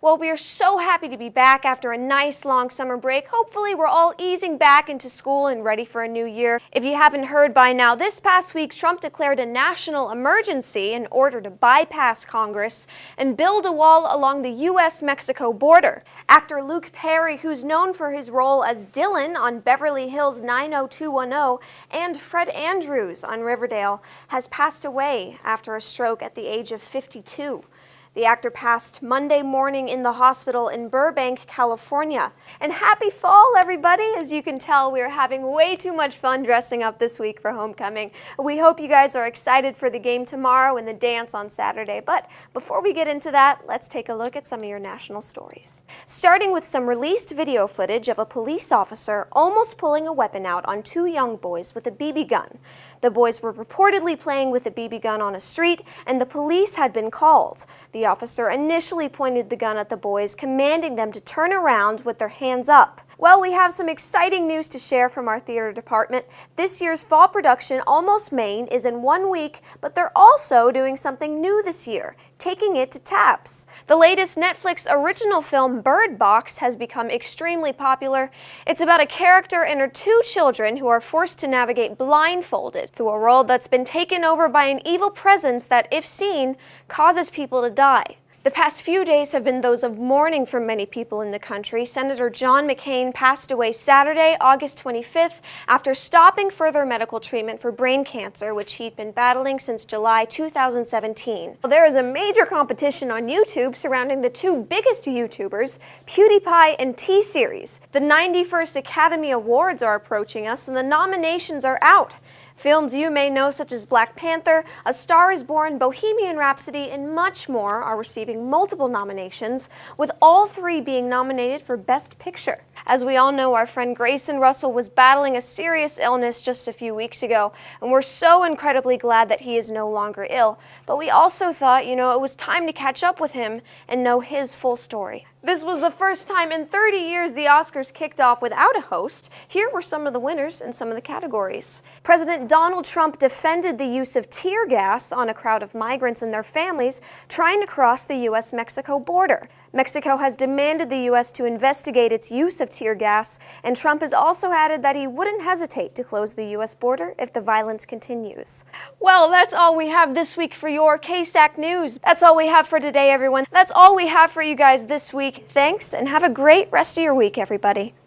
Well, we are so happy to be back after a nice long summer break. Hopefully, we're all easing back into school and ready for a new year. If you haven't heard by now, this past week, Trump declared a national emergency in order to bypass Congress and build a wall along the U.S.-Mexico border. Actor Luke Perry, who's known for his role as Dylan on Beverly Hills 90210 and Fred Andrews on Riverdale, has passed away after a stroke at the age of 52. The actor passed Monday morning in the hospital in Burbank, California. And happy fall, everybody! As you can tell, we are having way too much fun dressing up this week for homecoming. We hope you guys are excited for the game tomorrow and the dance on Saturday. But before we get into that, let's take a look at some of your national stories. Starting with some released video footage of a police officer almost pulling a weapon out on two young boys with a BB gun. The boys were reportedly playing with a BB gun on a street, and the police had been called. The officer initially pointed the gun at the boys, commanding them to turn around with their hands up. Well, we have some exciting news to share from our theater department. This year's fall production, Almost Maine, is in 1 week, but they're also doing something new this year, taking it to TAPS. The latest Netflix original film, Bird Box, has become extremely popular. It's about a character and her two children who are forced to navigate blindfolded through a world that's been taken over by an evil presence that, if seen, causes people to die. The past few days have been those of mourning for many people in the country. Senator John McCain passed away Saturday, August 25th, after stopping further medical treatment for brain cancer, which he'd been battling since July 2017. There is a major competition on YouTube surrounding the two biggest YouTubers, PewDiePie and T-Series. The 91st Academy Awards are approaching us, and the nominations are out. Films you may know, such as Black Panther, A Star is Born, Bohemian Rhapsody, and much more, are receiving multiple nominations, with all three being nominated for Best Picture. As we all know, our friend Grayson Russell was battling a serious illness just a few weeks ago, and we're so incredibly glad that he is no longer ill. But we also thought, it was time to catch up with him and know his full story. This was the first time in 30 years the Oscars kicked off without a host. Here were some of the winners in some of the categories. President Donald Trump defended the use of tear gas on a crowd of migrants and their families trying to cross the U.S.-Mexico border. Mexico has demanded the U.S. to investigate its use of tear gas, and Trump has also added that he wouldn't hesitate to close the U.S. border if the violence continues. Well, that's all we have this week for your KSAC News. That's all we have for today, everyone. That's all we have for you guys this week. Thanks, and have a great rest of your week, everybody.